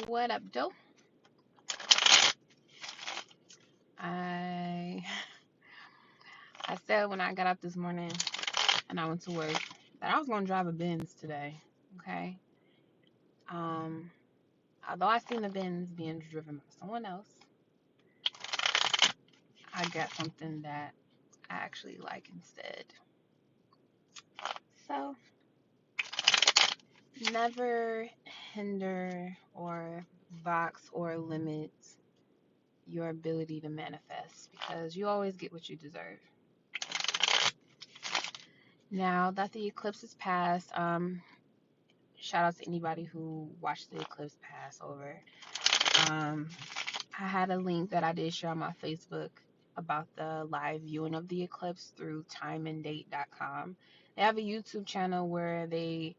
What up, Doe? I I said when I got up this morning and I went to work that I was gonna drive a Benz today. Okay. Um, Although I seen the Benz being driven by someone else, I got something that I actually like instead. So never hinder or box or limit your ability to manifest because you always get what you deserve. Now that the eclipse is past, shout out to anybody who watched the eclipse pass over. Um, I had a link that I did share on my Facebook about the live viewing of the eclipse through timeanddate.com. They have a YouTube channel where they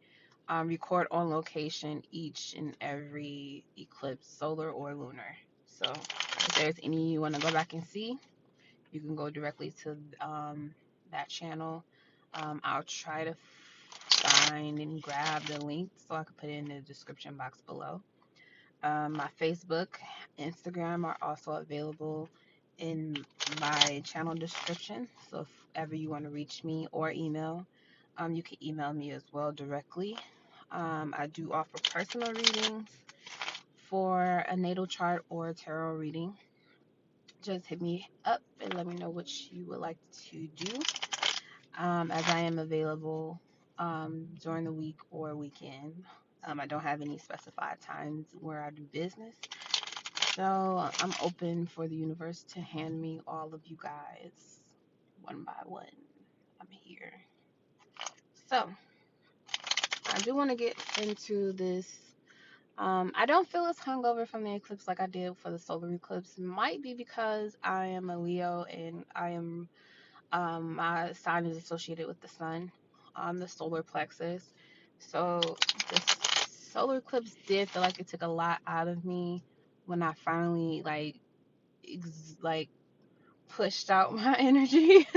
record on location each and every eclipse, solar or lunar. So if there's any you want to go back and see, you can go directly to that channel. I'll try to find and grab the link so I can put it in the description box below. My Facebook, Instagram are also available in my channel description. So if ever you want to reach me or email, you can email me as well directly. I do offer personal readings for a natal chart or a tarot reading. Just hit me up and let me know what you would like to do, as I am available during the week or weekend. I don't have any specified times where I do business. So I'm open for the universe to hand me all of you guys one by one. I'm here. So I do want to get into this. I don't feel as hungover from the eclipse like I did for the solar eclipse. Might be because I am a Leo and my sign is associated with the sun, the solar plexus. So the solar eclipse did feel like it took a lot out of me when I finally like pushed out my energy.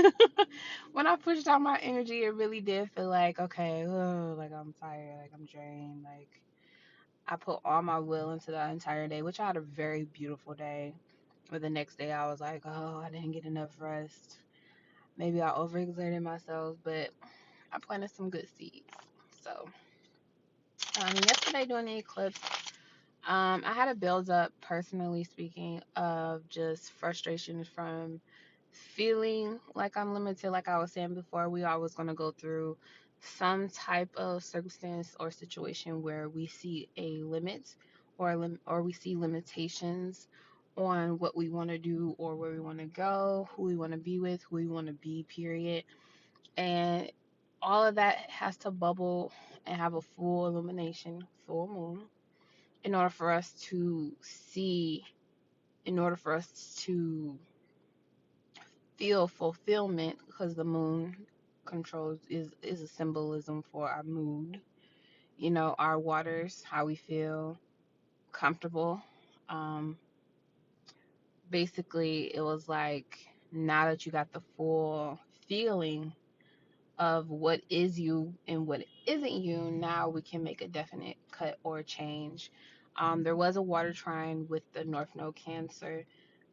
When I pushed out my energy, it really did feel like, okay, like I'm tired, like I'm drained, like I put all my will into the entire day, which I had a very beautiful day. But the next day I was like, oh, I didn't get enough rest. Maybe I overexerted myself, but I planted some good seeds. So yesterday during the eclipse, I had a build up, personally speaking, of just frustration from feeling like I'm limited. Like I was saying before, we always going to go through some type of circumstance or situation where we see a limit or we see limitations on what we want to do or where we want to go, who we want to be with, who we want to be, period. And all of that has to bubble and have a full illumination, full moon, in order for us to see, in order for us to feel fulfillment, because the moon controls is a symbolism for our mood, our waters, how we feel comfortable. um Basically it was like, now that you got the full feeling of what is you and what isn't you, now we can make a definite cut or change. There was a water trine with the North Node Cancer,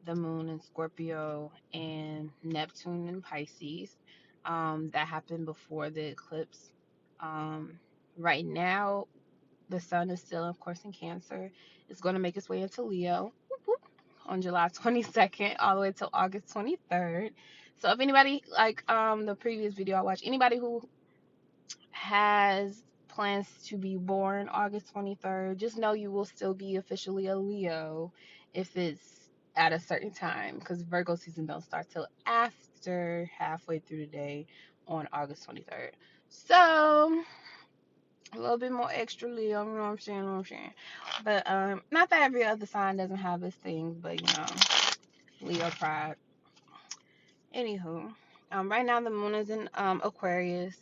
the Moon in Scorpio, and Neptune in Pisces. That happened before the eclipse. Right now, the Sun is still, of course, in Cancer. It's going to make its way into Leo on July 22nd all the way till August 23rd. So if anybody, like the previous video I watched, anybody who has plans to be born August 23rd, just know you will still be officially a Leo if it's at a certain time, because Virgo season don't start till after halfway through the day on August 23rd. So a little bit more extra Leo, you know what I'm saying? But not that every other sign doesn't have this thing, but Leo pride. Anywho, right now the moon is in Aquarius,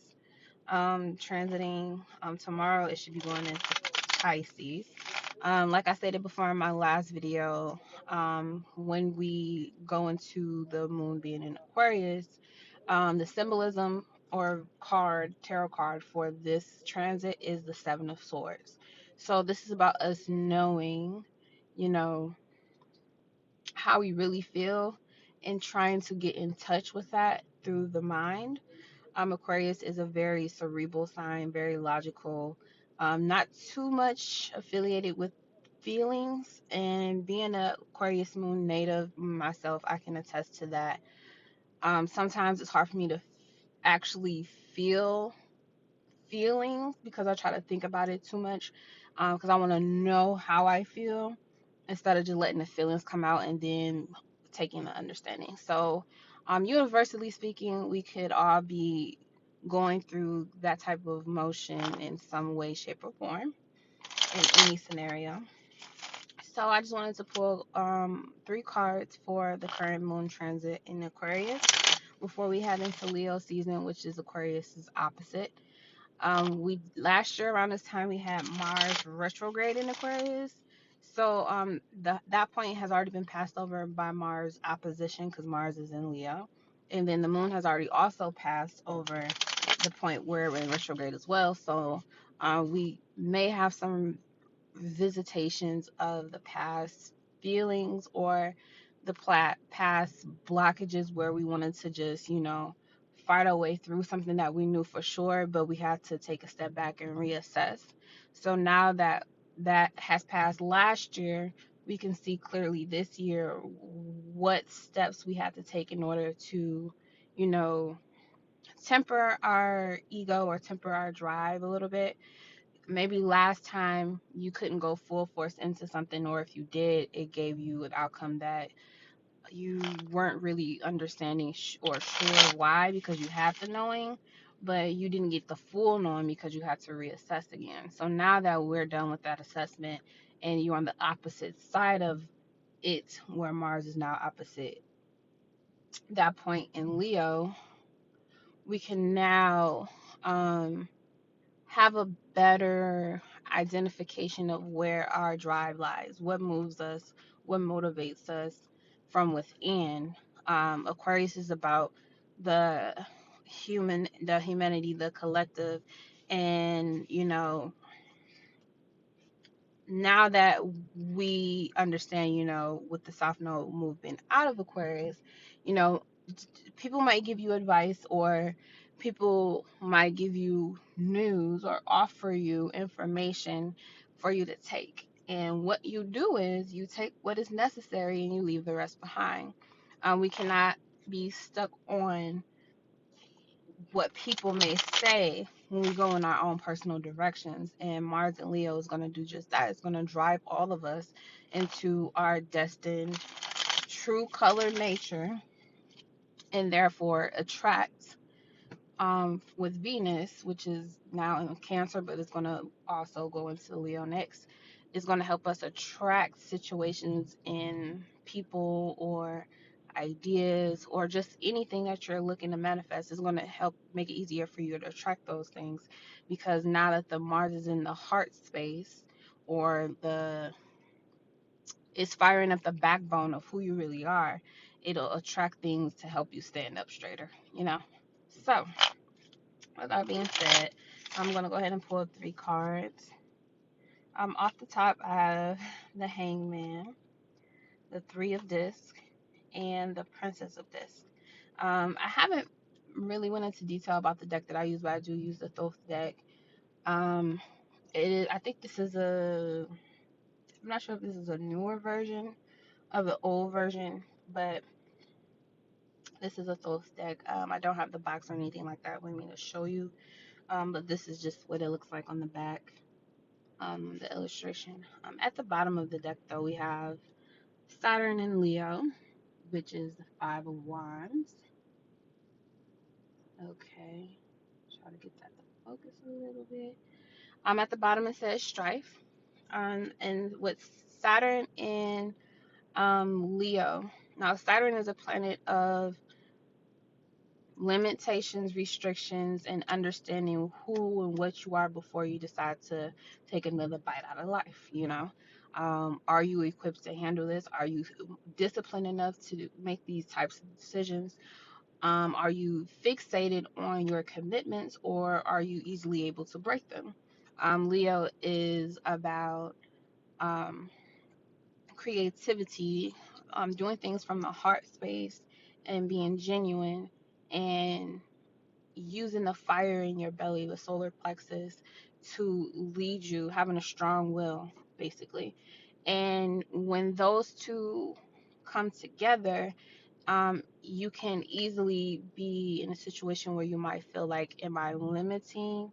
transiting. Tomorrow it should be going into Pisces. Like I stated before in my last video, when we go into the moon being in Aquarius, the symbolism or tarot card for this transit is the Seven of Swords. So this is about us knowing, you know, how we really feel and trying to get in touch with that through the mind. Aquarius is a very cerebral sign, very logical, not too much affiliated with feelings. And being a Aquarius Moon native myself, I can attest to that. Sometimes it's hard for me to actually feel feelings because I try to think about it too much, because I want to know how I feel instead of just letting the feelings come out and then taking the understanding. So, universally speaking, we could all be going through that type of motion in some way, shape, or form in any scenario. So I just wanted to pull 3 cards for the current moon transit in Aquarius before we head into Leo season, which is Aquarius's opposite. We last year around this time we had Mars retrograde in Aquarius. So that point has already been passed over by Mars opposition because Mars is in Leo. And then the moon has already also passed over the point where we're in retrograde as well. So we may have some visitations of the past feelings or the past blockages where we wanted to just, fight our way through something that we knew for sure, but we had to take a step back and reassess. So now that that has passed last year, we can see clearly this year what steps we had to take in order to, you know, temper our ego or temper our drive a little bit. Maybe last time you couldn't go full force into something, or if you did, it gave you an outcome that you weren't really understanding or sure why, because you had the knowing, but you didn't get the full knowing because you had to reassess again. So now that we're done with that assessment and you're on the opposite side of it, where Mars is now opposite that point in Leo, we can now have a better identification of where our drive lies, what moves us, what motivates us from within. Aquarius is about the humanity, the collective, and now that we understand, with the South Node movement out of Aquarius, you know, people might give you advice, or people might give you news or offer you information for you to take. And what you do is you take what is necessary and you leave the rest behind. We cannot be stuck on what people may say when we go in our own personal directions. And Mars and Leo is going to do just that. It's going to drive all of us into our destined true color nature, and therefore attract, with Venus, which is now in Cancer, but it's going to also go into Leo next. It's going to help us attract situations in people or ideas or just anything that you're looking to manifest. Is going to help make it easier for you to attract those things, because now that the Mars is in the heart space, or the it's firing up the backbone of who you really are, it'll attract things to help you stand up straighter. So with that being said, I'm going to go ahead and pull 3 cards. Off the top, I have the Hangman, the Three of Discs, and the Princess of Discs. I haven't really went into detail about the deck that I use, but I do use the Thoth Deck. Um, I think this is I'm not sure if this is a newer version of the old version, but this is a Thoth Deck. I don't have the box or anything like that with me to show you, but this is just what it looks like on the back. The illustration. At the bottom of the deck, though, we have Saturn and Leo, which is the Five of Wands. Okay, try to get that to focus a little bit. At the bottom it says strife. And with Saturn in Leo. Now Saturn is a planet of limitations, restrictions, and understanding who and what you are before you decide to take another bite out of life. Are you equipped to handle this? Are you disciplined enough to make these types of decisions? Are you fixated on your commitments, or are you easily able to break them? Leo is about um, creativity, doing things from the heart space and being genuine, and using the fire in your belly, the solar plexus, to lead you, having a strong will, basically. And when those two come together, you can easily be in a situation where you might feel like, am I limiting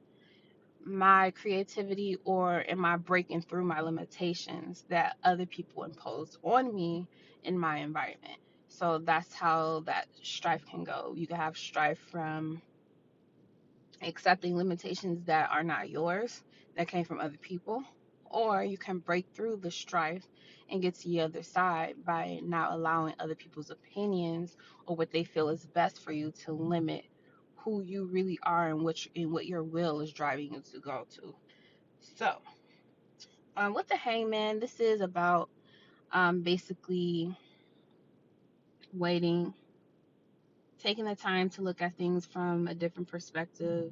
my creativity, or am I breaking through my limitations that other people impose on me in my environment? So that's how that strife can go. You can have strife from accepting limitations that are not yours, that came from other people, or you can break through the strife and get to the other side by not allowing other people's opinions or what they feel is best for you to limit who you really are and what your will is driving you to go to. So, with the hangman, this is about basically waiting, taking the time to look at things from a different perspective.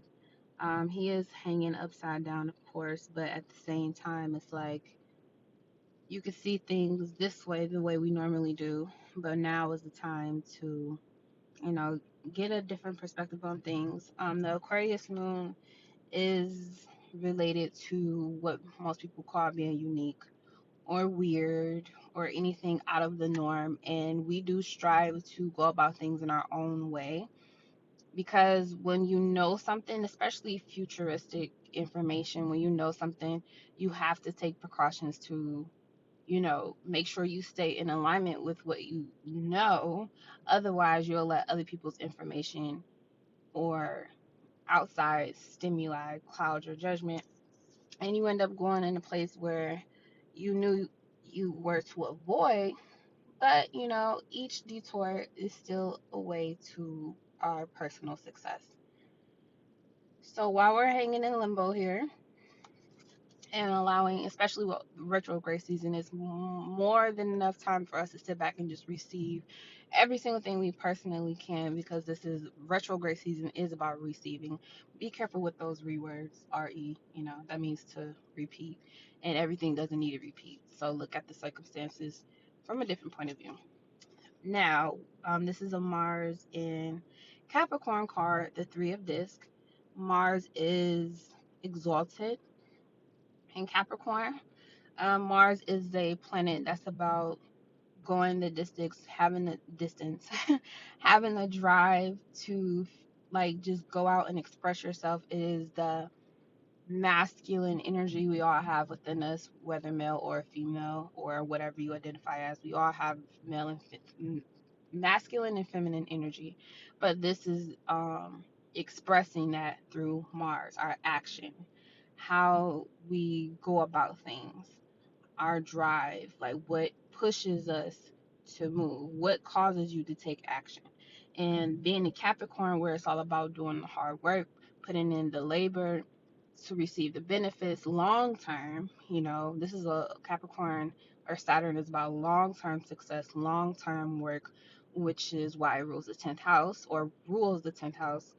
He is hanging upside down, of course, but at the same time, it's like you can see things this way, the way we normally do, but now is the time to, you know, get a different perspective on things. The Aquarius Moon is related to what most people call being unique or weird or anything out of the norm, and we do strive to go about things in our own way, because when you know something, especially futuristic information, when you know something, you have to take precautions to, make sure you stay in alignment with what you know. Otherwise, you'll let other people's information or outside stimuli cloud your judgment, and you end up going in a place where you knew you were to avoid. But, each detour is still a way to our personal success. So while we're hanging in limbo here and allowing, especially what retrograde season is, more than enough time for us to sit back and just receive every single thing we personally can, because this is retrograde season is about receiving. Be careful with those rewords, re, that means to repeat, and everything doesn't need to repeat. So look at the circumstances from a different point of view. Now, this is a Mars in Capricorn card, the Three of Disc. Mars is exalted in Capricorn. Mars is a planet that's about going the distance, having the drive to like just go out and express yourself. It is the masculine energy we all have within us, whether male or female or whatever you identify as. We all have masculine and feminine energy, but this is expressing that through Mars, our action, how we go about things, our drive, like what pushes us to move, what causes you to take action. And being a Capricorn, where it's all about doing the hard work, putting in the labor to receive the benefits long term, this is a Capricorn, or Saturn is about long term success, long term work, which is why it rules the 10th house, or rules the 10th house,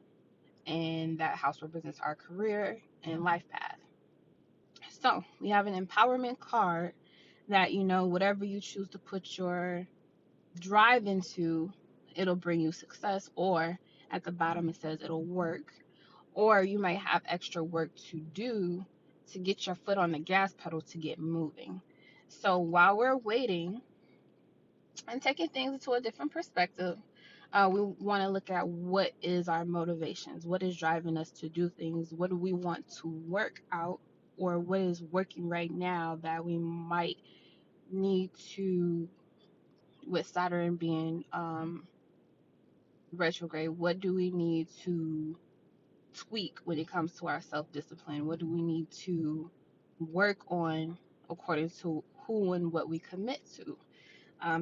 and that house represents our career and life path. So we have an empowerment card that, whatever you choose to put your drive into, it'll bring you success. Or at the bottom, it says it'll work. Or you might have extra work to do to get your foot on the gas pedal to get moving. So while we're waiting and taking things into a different perspective, we want to look at what is our motivations, what is driving us to do things, what do we want to work out, or what is working right now that we might need to, with Saturn being retrograde, what do we need to tweak when it comes to our self-discipline? What do we need to work on according to who and what we commit to?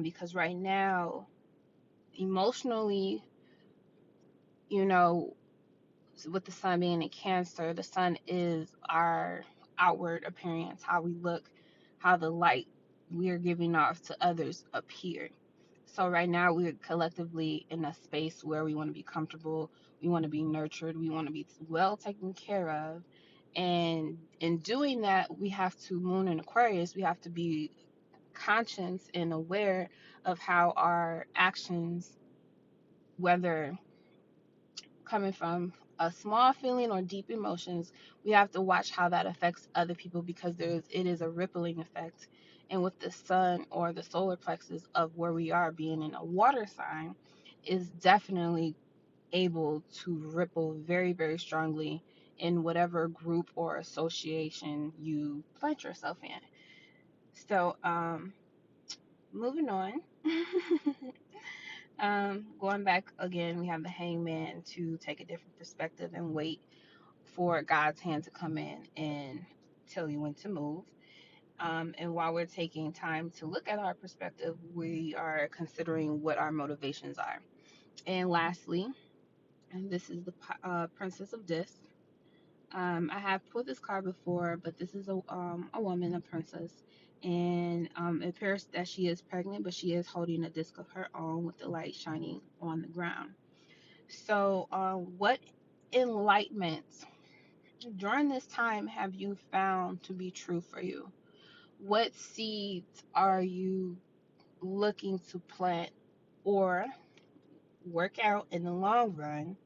Because right now, emotionally, you know, with the sun being in Cancer, the sun is our outward appearance, how we look, how the light we are giving off to others appear. So right now we're collectively in a space where we want to be comfortable, we want to be nurtured, we want to be well taken care of. And in doing that, we have to, Moon in Aquarius, we have to be conscious and aware of how our actions, whether coming from a small feeling or deep emotions, we have to watch how that affects other people, because it is a rippling effect. And with the sun or the solar plexus of where we are being in a water sign, is definitely able to ripple very, very strongly in whatever group or association you plant yourself in. So, moving on. Going back again, we have the hangman to take a different perspective and wait for God's hand to come in and tell you when to move. And while we're taking time to look at our perspective, we are considering what our motivations are. And lastly, and this is the Princess of Discs. I have pulled this card before, but this is a woman, a princess, and it appears that she is pregnant, but she is holding a disc of her own with the light shining on the ground. So, what enlightenments during this time have you found to be true for you? What seeds are you looking to plant or work out in the long run?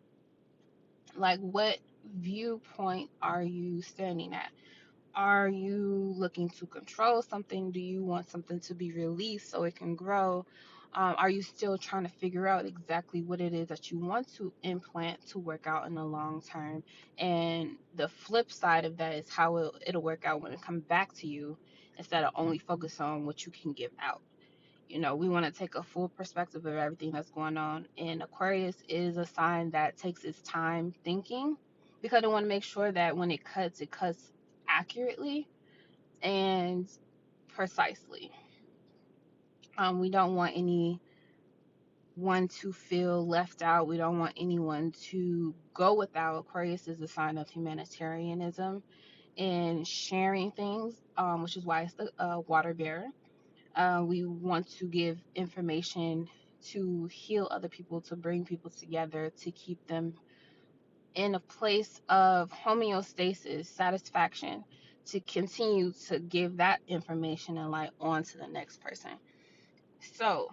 Like, what viewpoint are you standing at? Are you looking to control something? Do you want something to be released so it can grow? Are you still trying to figure out exactly what it is that you want to implant to work out in the long term? And the flip side of that is how it'll work out when it comes back to you, instead of only focus on what you can give out. We want to take a full perspective of everything that's going on. And Aquarius is a sign that takes its time thinking, because they want to make sure that when it cuts accurately and precisely. We don't want anyone to feel left out. We don't want anyone to go without. Aquarius is a sign of humanitarianism and sharing things, which is why it's the water bearer. We want to give information to heal other people, to bring people together, to keep them in a place of homeostasis, satisfaction, to continue to give that information and light on to the next person. So,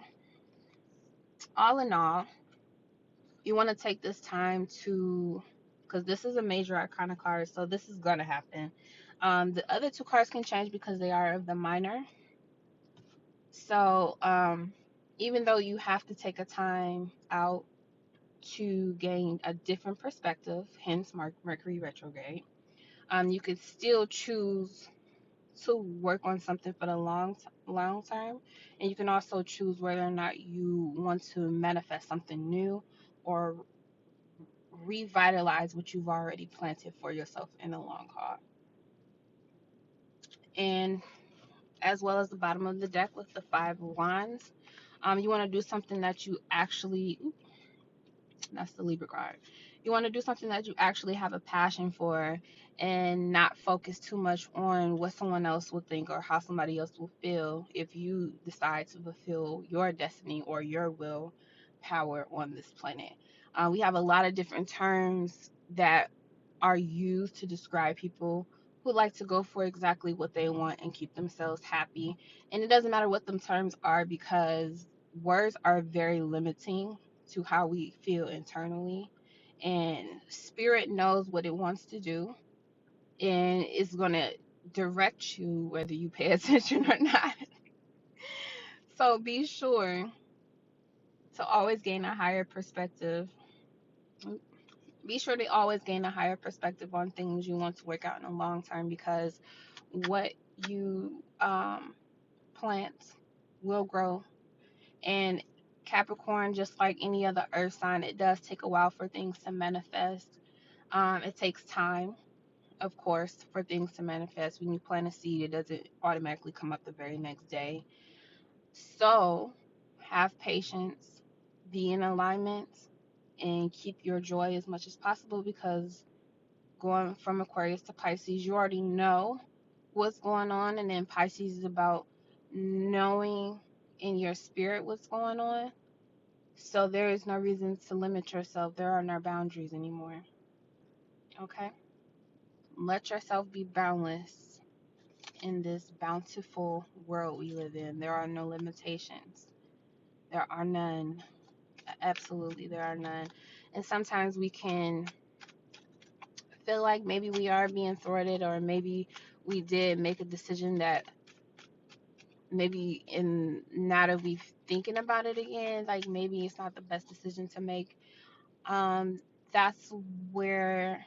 all in all, you want to take this time to, because this is a major arcana card, so this is going to happen. The other two cards can change because they are of the minor. So, even though you have to take a time out to gain a different perspective, hence Mercury retrograde, you could still choose to work on something for the long term, and you can also choose whether or not you want to manifest something new or revitalize what you've already planted for yourself in the long haul. And as well as the bottom of the deck with the 5 of Wands, you want to do something that you actually, that's the Libra card. You want to do something that you actually have a passion for, and not focus too much on what someone else will think or how somebody else will feel if you decide to fulfill your destiny or your will power on this planet. We have a lot of different terms that are used to describe people who like to go for exactly what they want and keep themselves happy. And it doesn't matter what them terms are, because words are very limiting to how we feel internally. And spirit knows what it wants to do, and it's going to direct you whether you pay attention or not. So be sure to always gain a higher perspective. Be sure to always gain a higher perspective on things you want to work out in the long term, because what you plant will grow. And Capricorn, just like any other earth sign, it does take a while for things to manifest. It takes time, of course, for things to manifest. When you plant a seed, it doesn't automatically come up the very next day. So have patience, be in alignment, and keep your joy as much as possible, because going from Aquarius to Pisces, you already know what's going on. And then Pisces is about knowing in your spirit what's going on. So there is no reason to limit yourself. There are no boundaries anymore. Okay? Let yourself be boundless in this bountiful world we live in. There are no limitations. There are none. Absolutely, there are none. And sometimes we can feel like maybe we are being thwarted, or maybe we did make a decision that maybe in now that we thinking about it again, like maybe it's not the best decision to make. That's where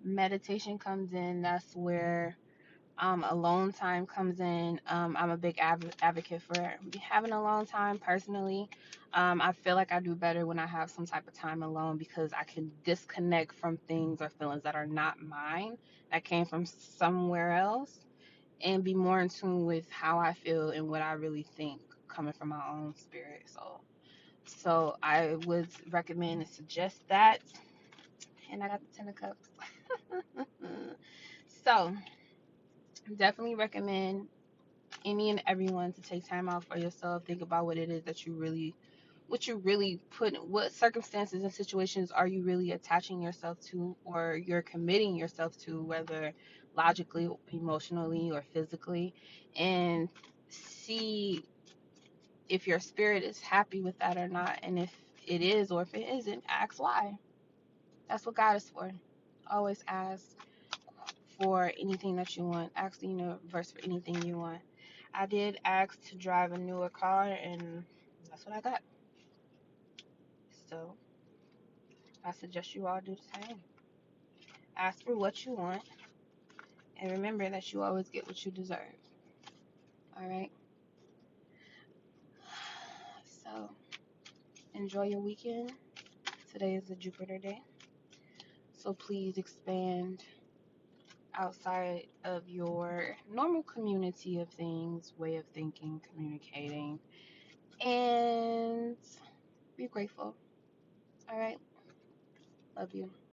meditation comes in. That's where alone time comes in. I'm a big advocate for having alone time personally. I feel like I do better when I have some type of time alone, because I can disconnect from things or feelings that are not mine, that came from somewhere else, and be more in tune with how I feel and what I really think, coming from my own spirit. So I would recommend and suggest that. And I got the 10 of Cups. So definitely recommend any and everyone to take time out for yourself. Think about what it is that what you really what circumstances and situations are you really attaching yourself to, or you're committing yourself to, whether logically, emotionally, or physically, and see if your spirit is happy with that or not. And if it is, or if it isn't, ask why. That's what God is for. Always ask for anything that you want. Ask the universe for anything you want. I did ask to drive a newer car, and that's what I got. So I suggest you all do the same. Ask for what you want, and remember that you always get what you deserve. All right? So enjoy your weekend. Today is a Jupiter day. So please expand outside of your normal community of things, way of thinking, communicating, and be grateful. All right? Love you.